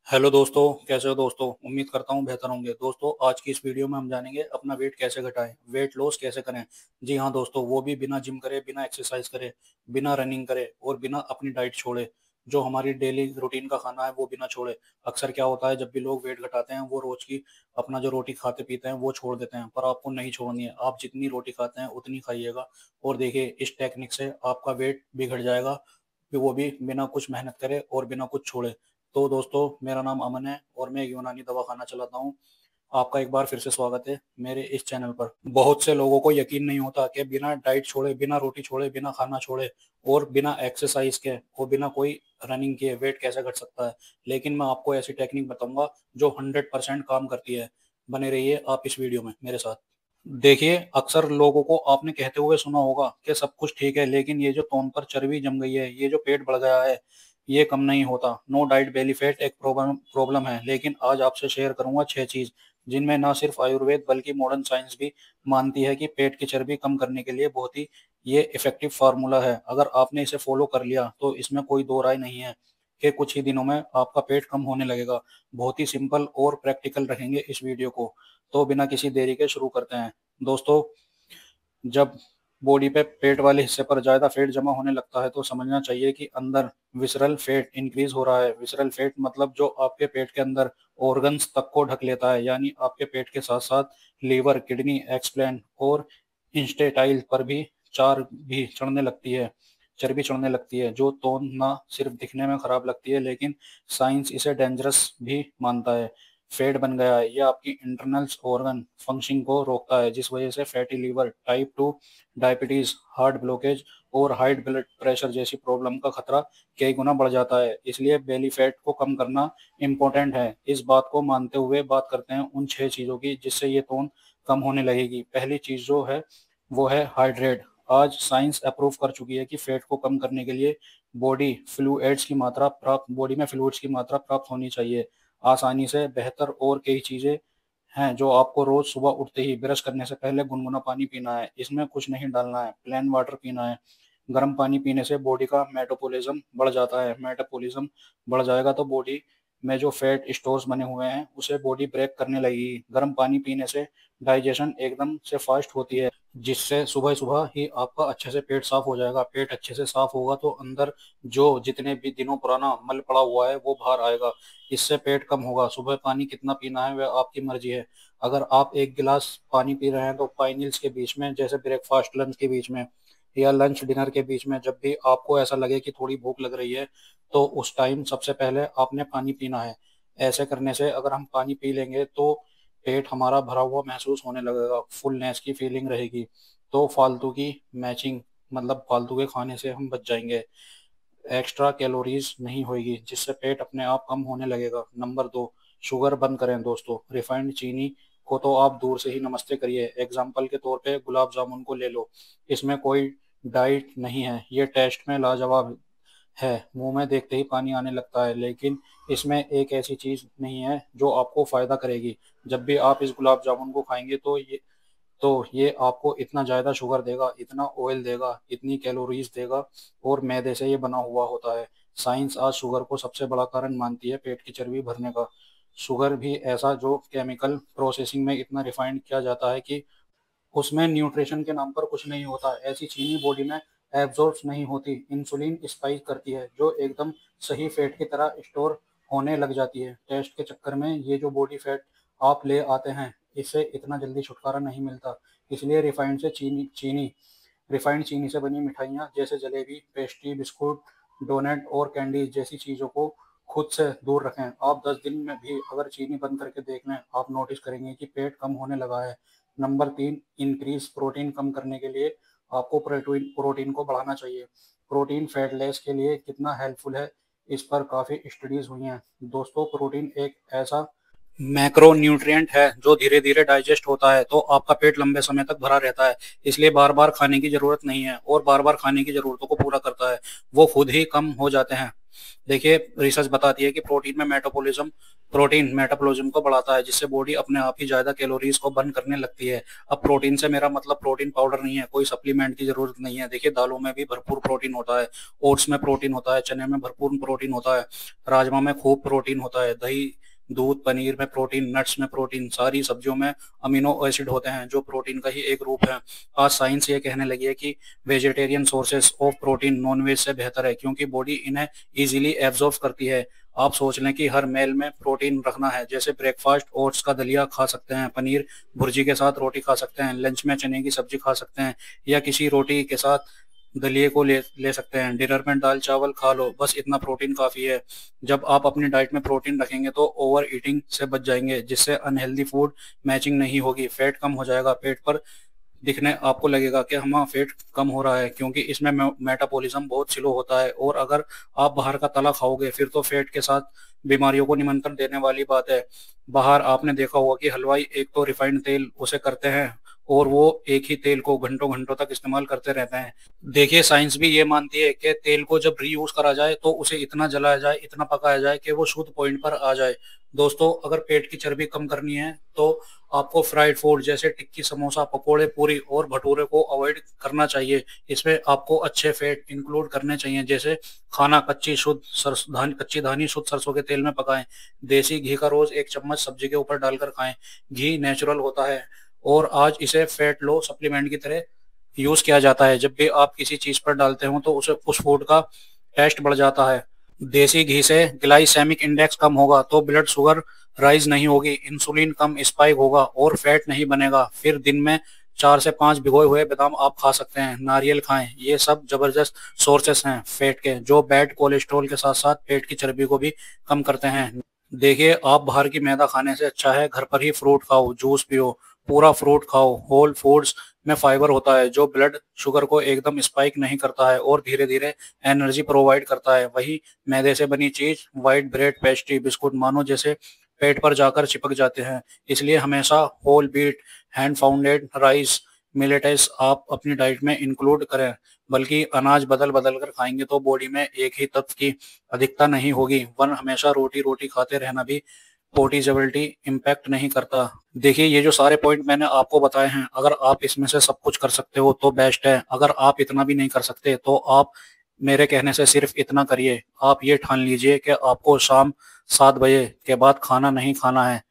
Hello दोस्तों, कैसे हो दोस्तों। उम्मीद करता हूँ बेहतर होंगे। दोस्तों, आज की इस वीडियो में हम जानेंगे अपना वेट कैसे घटाएं, वेट लॉस कैसे करें। जी हाँ दोस्तों, वो भी बिना जिम करे, बिना एक्सरसाइज करे, बिना रनिंग करे और बिना अपनी डाइट छोड़े। जो हमारी डेली रूटीन का खाना है वो बिना छोड़े। अक्सर क्या होता है, जब भी लोग वेट घटाते हैं वो रोज की अपना जो रोटी खाते पीते हैं वो छोड़ देते हैं, पर आपको नहीं छोड़नी है। आप जितनी रोटी खाते हैं उतनी खाइएगा और देखिए इस टेक्निक से आपका वेट बिगड़ जाएगा, कि वो भी बिना कुछ मेहनत करे और बिना कुछ छोड़े। तो दोस्तों, मेरा नाम अमन है और मैं एक यूनानी दवाखाना चलाता हूँ। आपका एक बार फिर से स्वागत है मेरे इस चैनल पर। बहुत से लोगों को यकीन नहीं होता कि बिना डाइट छोड़े, बिना रोटी छोड़े, बिना खाना छोड़े और बिना एक्सरसाइज के और बिना कोई रनिंग किए वेट कैसे घट सकता है। लेकिन मैं आपको ऐसी टेक्निक बताऊंगा जो 100% काम करती है। बने रहिए आप इस वीडियो में मेरे साथ। देखिए, अक्सर लोगों को आपने कहते हुए सुना होगा कि सब कुछ ठीक है, लेकिन ये जो तौन पर चर्बी जम गई है, ये जो पेट बढ़ गया है, ये कम नहीं होता। नो डाइट बेली फैट एक प्रॉब्लम है। लेकिन आज आपसे शेयर करूंगा 6 चीज जिनमें ना सिर्फ आयुर्वेद बल्कि मॉडर्न साइंस भी मानती है कि पेट की चर्बी कम करने के लिए बहुत ही ये इफेक्टिव फार्मूला है। अगर आपने इसे फॉलो कर लिया तो इसमें कोई दो राय नहीं है कि कुछ ही दिनों में आपका पेट कम होने लगेगा। बहुत ही सिंपल और प्रैक्टिकल रखेंगे इस वीडियो को। तो बिना किसी देरी के शुरू करते हैं दोस्तों। जब बॉडी पे पेट वाले हिस्से पर ज्यादा फैट जमा होने लगता है तो समझना चाहिए कि अंदर विसरल फैट इंक्रीज हो रहा है। विसरल फैट मतलब जो आपके पेट के अंदर ऑर्गन्स तक को ढक लेता है, यानी आपके पेट के साथ साथ लीवर, किडनी, एक्सप्लेन और इंस्टेटाइल पर भी चार भी चढ़ने लगती है, चर्बी चढ़ने लगती है। जो तो ना सिर्फ दिखने में खराब लगती है, लेकिन साइंस इसे डेंजरस भी मानता है। फैट बन गया है, यह आपकी इंटरनल्स ऑर्गन फंक्शनिंग को रोकता है, जिस वजह से fatty liver, type 2 diabetes, heart blockage और हाई ब्लड प्रेशर जैसी प्रॉब्लम का खतरा कई गुना बढ़ जाता है। इसलिए बेली फैट को कम करना इम्पोर्टेंट है। इस बात को मानते हुए बात करते हैं उन 6 चीजों की जिससे ये टोन कम होने लगेगी। पहली चीज जो है वो है हाइड्रेट। आज साइंस अप्रूव कर चुकी है कि फैट को कम करने के लिए बॉडी में फ्लूइड्स की मात्रा प्राप्त होनी चाहिए आसानी से। बेहतर और कई चीजें हैं जो आपको रोज सुबह उठते ही ब्रश करने से पहले गुनगुना पानी पीना है। इसमें कुछ नहीं डालना है, प्लेन वाटर पीना है। गर्म पानी पीने से बॉडी का मेटाबॉलिज्म बढ़ जाता है। मेटाबॉलिज्म बढ़ जाएगा तो बॉडी में जो फैट स्टोर्स बने हुए हैं उसे बॉडी ब्रेक करने लगेगी। गर्म पानी पीने से डाइजेशन एकदम से फास्ट होती है, जिससे सुबह सुबह ही आपका अच्छे से पेट साफ हो जाएगा। पेट अच्छे से साफ होगा तो अंदर जो जितने भी दिनों पुराना मल पड़ा हुआ है वो बाहर आएगा। इससे पेट कम होगा। सुबह पानी कितना पीना है वह आपकी मर्जी है। अगर आप 1 गिलास पानी पी रहे हैं तो 5 मील्स के बीच में, जैसे ब्रेकफास्ट लंच के बीच में या लंच डिनर के बीच में, जब भी आपको ऐसा लगे कि थोड़ी भूख लग रही है तो उस टाइम सबसे पहले आपने पानी पीना है। ऐसे करने से अगर हम पानी पी लेंगे तो पेट हमारा भरा हुआ महसूस होने लगेगा, फुलनेस की फीलिंग रहेगी। तो फालतू की मैचिंग मतलब फालतू के खाने से हम बच जाएंगे। एक्स्ट्रा कैलोरीज नहीं होगी, जिससे पेट अपने आप कम होने लगेगा। नंबर 2, शुगर बंद करें दोस्तों। रिफाइंड चीनी को तो आप दूर से ही नमस्ते करिए। एग्जाम्पल के तौर पे गुलाब जामुन को ले लो। इसमें कोई डाइट नहीं है, ये टेस्ट में लाजवाब है, मुंह में देखते ही पानी आने लगता है। लेकिन इसमें एक ऐसी चीज नहीं है जो आपको फायदा करेगी। जब भी आप इस गुलाब जामुन को खाएंगे तो ये आपको इतना ज़्यादा शुगर देगा, इतना ऑयल देगा, इतनी कैलोरीज देगा और मैदे से ये बना हुआ होता है। साइंस आज शुगर को सबसे बड़ा कारण मानती है पेट की चर्बी भरने का। शुगर भी ऐसा जो केमिकल प्रोसेसिंग में इतना रिफाइंड किया जाता है कि उसमें न्यूट्रिशन के नाम पर कुछ नहीं होता। ऐसी चीनी बॉडी में एब्जॉर्ब नहीं होती। इंसुलिन स्पाइक करती है जो एकदम सही फैट की तरह स्टोर होने लग जाती है। टेस्ट के चक्कर में ये जो बॉडी फैट आप ले आते हैं इससे इतना जल्दी छुटकारा नहीं मिलता। इसलिए रिफाइंड चीनी से बनी मिठाइयाँ जैसे जलेबी, पेस्ट्री, बिस्कुट, डोनट और कैंडी जैसी चीज़ों को खुद से दूर रखें। आप 10 दिन में भी अगर चीनी बंद करके देख लें, आप नोटिस करेंगे कि पेट कम होने लगा है। Number 3, increase protein. कम करने के लिए आपको प्रोटीन को बढ़ाना चाहिए। प्रोटीन फैट लॉस के लिए कितना हेल्पफुल है, इस पर काफ़ी स्टडीज हुई हैं दोस्तों। प्रोटीन एक ऐसा मैक्रो न्यूट्रिएंट है जो धीरे धीरे डाइजेस्ट होता है, तो आपका पेट लंबे समय तक भरा रहता है। इसलिए बार बार खाने की जरूरत नहीं है और बार बार खाने की जरूरतों को पूरा करता है, वो खुद ही कम हो जाते हैं। देखिए रिसर्च बताती है कि प्रोटीन मेटाबॉलिज्म को बढ़ाता है, जिससे बॉडी अपने आप ही ज्यादा कैलोरीज को बर्न करने लगती है। अब प्रोटीन से मेरा मतलब प्रोटीन पाउडर नहीं है, कोई सप्लीमेंट की जरूरत नहीं है। देखिए दालों में भी भरपूर प्रोटीन होता है, ओट्स में प्रोटीन होता है, चने में भरपूर प्रोटीन होता है, राजमा में खूब प्रोटीन होता है, दही दूध पनीर में प्रोटीन, नट्स में प्रोटीन, सारी सब्जियों में अमीनो एसिड होते हैं जो प्रोटीन का ही एक रूप है। आज साइंस ये कहने लगी है कि vegetarian sources of protein non-veg से बेहतर है, क्योंकि बॉडी इन्हें इजीली एब्जॉर्ब करती है। आप सोच लें कि हर मेल में प्रोटीन रखना है, जैसे ब्रेकफास्ट ओट्स का दलिया खा सकते हैं, पनीर भुर्जी के साथ रोटी खा सकते हैं, लंच में चने की सब्जी खा सकते हैं, या किसी रोटी के साथ दलिए को ले ले सकते हैं, डिनर में दाल चावल खा लो, बस इतना प्रोटीन काफी है। जब आप अपनी डाइट में प्रोटीन रखेंगे तो ओवर ईटिंग से बच जाएंगे, जिससे अनहेल्दी फूड मैचिंग नहीं होगी, फैट कम हो जाएगा, पेट पर दिखने आपको लगेगा कि हमारा फेट कम हो रहा है, क्योंकि इसमें मेटाबॉलिज्म बहुत स्लो होता है। और अगर आप बाहर का तला खाओगे फिर तो फेट के साथ बीमारियों को निमंत्रण देने वाली बात है। बाहर आपने देखा होगा कि हलवाई एक तो रिफाइंड तेल उसे करते हैं और वो एक ही तेल को घंटों घंटों तक इस्तेमाल करते रहते हैं। देखिए साइंस भी ये मानती है कि तेल को जब रीयूज करा जाए तो उसे इतना जलाया जाए, इतना पकाया जाए कि वो शुद्ध पॉइंट पर आ जाए। दोस्तों अगर पेट की चर्बी कम करनी है तो आपको फ्राइड फूड जैसे टिक्की, समोसा, पकोड़े, पूरी और भटूरे को अवॉइड करना चाहिए। इसमें आपको अच्छे फैट इंक्लूड करने चाहिए, जैसे खाना कच्ची धानी शुद्ध सरसों के तेल में पकाएं, देसी घी का रोज 1 चम्मच सब्जी के ऊपर डालकर खाएं। घी नेचुरल होता है और आज इसे फैट लो सप्लीमेंट की तरह यूज किया जाता है। जब भी आप किसी चीज पर डालते हो तो उसे उस फूड का टेस्ट बढ़ जाता है। देसी घी से ग्लाइसेमिक इंडेक्स कम होगा तो ब्लड शुगर राइज नहीं होगी, इंसुलिन कम स्पाइक होगा और फैट नहीं बनेगा। फिर दिन में 4 से 5 भिगोए हुए बादाम आप खा सकते हैं, नारियल खाएं। ये सब जबरदस्त सोर्सेस हैं फैट के, जो बैड कोलेस्ट्रॉल के साथ साथ पेट की चर्बी को भी कम करते हैं। देखिए आप बाहर की मैदा खाने से अच्छा है घर पर ही फ्रूट खाओ, जूस पियो, पूरा फ्रूट खाओ। होल फूड्स में फाइबर होता है जो ब्लड शुगर को एकदम स्पाइक नहीं करता है और धीरे धीरे एनर्जी प्रोवाइड करता है। वही मैदे से बनी चीज, व्हाइट ब्रेड, पेस्ट्री, बिस्कुट मानो जैसे पेट पर जाकर चिपक जाते हैं। इसलिए हमेशा whole wheat, hand pounded rice, millets आप अपनी डाइट में इंक्लूड करें। बल्कि अनाज बदल बदल कर खाएंगे तो बॉडी में एक ही तत्व की अधिकता नहीं होगी। वन हमेशा रोटी रोटी खाते रहना भी पोर्टेबिलिटी इम्पैक्ट नहीं करता। देखिए ये जो सारे पॉइंट मैंने आपको बताए हैं, अगर आप इसमें से सब कुछ कर सकते हो तो बेस्ट है। अगर आप इतना भी नहीं कर सकते तो आप मेरे कहने से सिर्फ इतना करिए, आप ये ठान लीजिए कि आपको शाम 7 बजे के बाद खाना नहीं खाना है।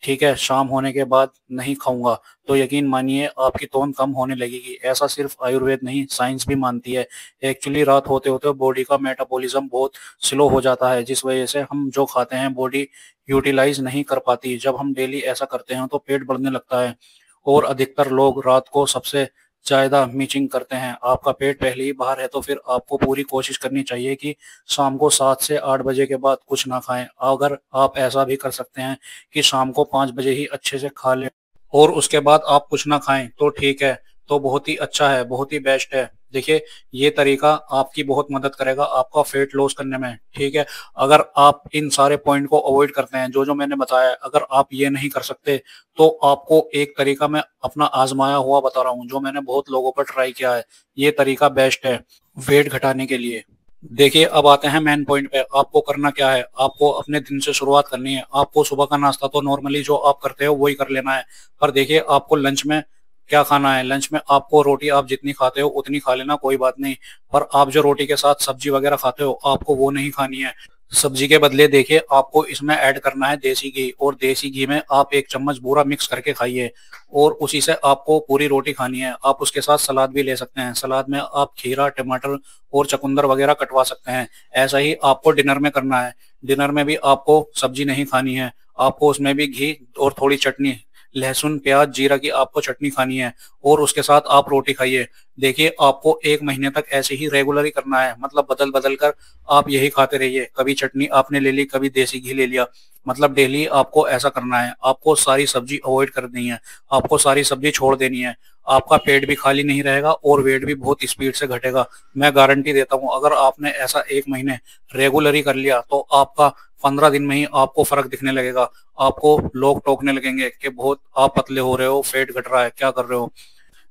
ठीक है, शाम होने के बाद नहीं खाऊंगा, तो यकीन मानिए आपकी टोन कम होने लगेगी। ऐसा सिर्फ आयुर्वेद नहीं, साइंस भी मानती है। एक्चुअली रात होते होते बॉडी का मेटाबॉलिज्म बहुत स्लो हो जाता है, जिस वजह से हम जो खाते हैं बॉडी यूटिलाइज नहीं कर पाती। जब हम डेली ऐसा करते हैं तो पेट बढ़ने लगता है और अधिकतर लोग रात को सबसे ज्यादा मीचिंग करते हैं। आपका पेट पहले ही बाहर है तो फिर आपको पूरी कोशिश करनी चाहिए कि शाम को 7 से 8 बजे के बाद कुछ ना खाएं। अगर आप ऐसा भी कर सकते हैं कि शाम को 5 बजे ही अच्छे से खा लें और उसके बाद आप कुछ ना खाएं तो ठीक है, तो बहुत ही अच्छा है, बहुत ही बेस्ट है। देखिए ये तरीका आपकी बहुत मदद करेगा आपका फेट लॉस करने में। ठीक है, अगर आप इन सारे पॉइंट को अवॉइड करते हैं जो जो मैंने बताया, अगर आप ये नहीं कर सकते तो आपको एक तरीका मैं अपना आजमाया हुआ बता रहा हूँ जो मैंने बहुत लोगों पर ट्राई किया है। ये तरीका बेस्ट है वेट घटाने के लिए। देखिए अब आते हैं मेन पॉइंट पे। आपको करना क्या है, आपको अपने दिन से शुरुआत करनी है। आपको सुबह का नाश्ता तो नॉर्मली जो आप करते हो वही कर लेना है, पर देखिए आपको लंच में क्या खाना है। लंच में आपको रोटी आप जितनी खाते हो उतनी खा लेना, कोई बात नहीं, पर आप जो रोटी के साथ सब्जी वगैरह खाते हो आपको वो नहीं खानी है। सब्जी के बदले देखिए आपको इसमें ऐड करना है देसी घी, और देसी घी में आप 1 चम्मच बूरा मिक्स करके खाइए और उसी से आपको पूरी रोटी खानी है। आप उसके साथ सलाद भी ले सकते हैं, सलाद में आप खीरा, टमाटर और चुकंदर वगैरह कटवा सकते हैं। ऐसा ही आपको डिनर में करना है। डिनर में भी आपको सब्जी नहीं खानी है, आपको उसमें भी घी और थोड़ी चटनी, लहसुन प्याज जीरा की आपको चटनी खानी है और उसके साथ आप रोटी खाइए। देखिए आपको 1 महीने तक ऐसे ही रेगुलर ही करना है, मतलब बदल बदल कर आप यही खाते रहिए। कभी चटनी आपने ले ली, कभी देसी घी ले लिया, मतलब डेली आपको ऐसा करना है। आपको सारी सब्जी अवॉइड करनी है, आपको सारी सब्जी छोड़ देनी है। आपका पेट भी खाली नहीं रहेगा और वेट भी बहुत स्पीड से घटेगा। मैं गारंटी देता हूँ अगर आपने ऐसा 1 महीने रेगुलर ही कर लिया तो आपका 15 दिन में ही आपको फर्क दिखने लगेगा। आपको लोग टोकने लगेंगे कि बहुत आप पतले हो रहे हो, पेट घट रहा है, क्या कर रहे हो।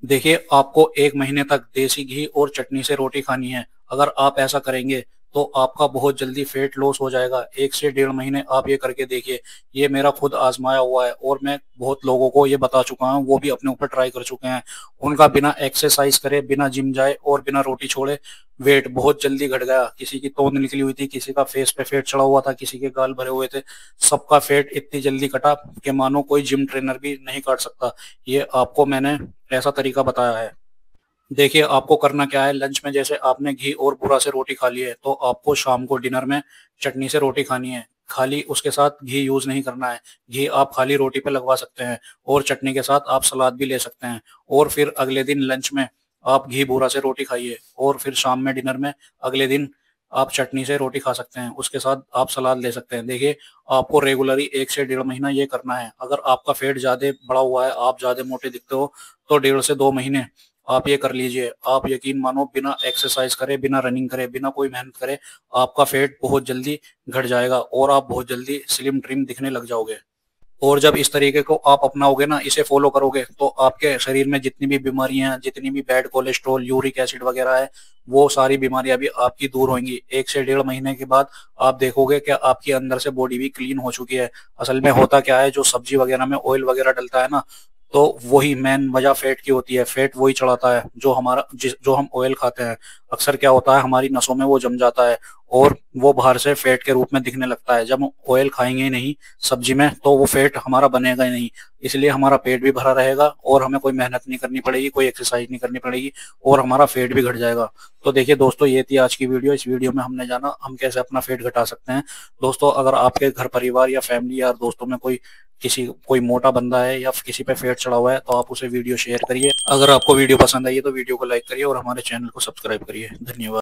देखिए आपको 1 महीने तक देसी घी और चटनी से रोटी खानी है। अगर आप ऐसा करेंगे तो आपका बहुत जल्दी फेट लॉस हो जाएगा। 1 से 1.5 महीने आप ये करके देखिए। ये मेरा खुद आजमाया हुआ है और मैं बहुत लोगों को ये बता चुका हूँ, वो भी अपने ऊपर ट्राई कर चुके हैं। उनका बिना एक्सरसाइज करे, बिना जिम जाए और बिना रोटी छोड़े वेट बहुत जल्दी घट गया। किसी की तोंद निकली हुई थी, किसी का फेस पे फेट चढ़ा हुआ था, किसी के गाल भरे हुए थे, सबका फेट इतनी जल्दी कटा कि मानो कोई जिम ट्रेनर भी नहीं काट सकता। ये आपको मैंने ऐसा तरीका बताया है। देखिए आपको करना क्या है, लंच में जैसे आपने घी और बूरा से रोटी खा ली है, तो आपको शाम को डिनर में चटनी से रोटी खानी है। खाली उसके साथ घी यूज नहीं करना है। घी आप खाली रोटी पे लगवा सकते हैं और चटनी के साथ आप सलाद भी ले सकते हैं। और फिर अगले दिन लंच में आप घी बूरा से रोटी खाइए और फिर शाम में डिनर में अगले दिन आप चटनी से रोटी खा सकते हैं, उसके साथ आप सलाद ले सकते हैं। देखिए आपको रेगुलरली 1 से 1.5 महीना ये करना है। अगर आपका पेट ज्यादा बड़ा हुआ है, आप ज्यादा मोटे दिखते हो, तो 1.5 से 2 महीने आप ये कर लीजिए। आप यकीन मानो बिना एक्सरसाइज करे, बिना रनिंग करे, बिना कोई मेहनत करे, आपका फेट बहुत जल्दी घट जाएगा और आप बहुत जल्दी स्लिम ट्रिम दिखने लग जाओगे। और जब इस तरीके को आप अपनाओगे ना, इसे फॉलो करोगे, तो आपके शरीर में जितनी भी बीमारियां हैं, जितनी भी बैड कोलेस्ट्रॉल, यूरिक एसिड वगैरह है, वो सारी बीमारियां भी आपकी दूर होंगी। 1 से 1.5 महीने के बाद आप देखोगे कि आपकी अंदर से बॉडी भी क्लीन हो चुकी है। असल में होता क्या है, जो सब्जी वगैरह में ऑयल वगैरह डलता है ना, तो वही मेन वजह फेट की होती है। फेट वही चढ़ाता है जो हमारा जो हम ऑयल खाते हैं। अक्सर क्या होता है, हमारी नसों में वो जम जाता है और वो बाहर से फैट के रूप में दिखने लगता है। जब हम ऑयल खाएंगे ही नहीं सब्जी में, तो वो फैट हमारा बनेगा ही नहीं। इसलिए हमारा पेट भी भरा रहेगा और हमें कोई मेहनत नहीं करनी पड़ेगी, कोई एक्सरसाइज नहीं करनी पड़ेगी और हमारा फेट भी घट जाएगा। तो देखिए दोस्तों, ये थी आज की वीडियो। इस वीडियो में हमने जाना हम कैसे अपना फेट घटा सकते हैं। दोस्तों, अगर आपके घर परिवार या फैमिली या दोस्तों में कोई मोटा बंदा है या किसी पे फेट चढ़ा हुआ है, तो आप उसे वीडियो शेयर करिए। अगर आपको वीडियो पसंद आई है तो वीडियो को लाइक करिए और हमारे चैनल को सब्सक्राइब करिए। धन्यवाद।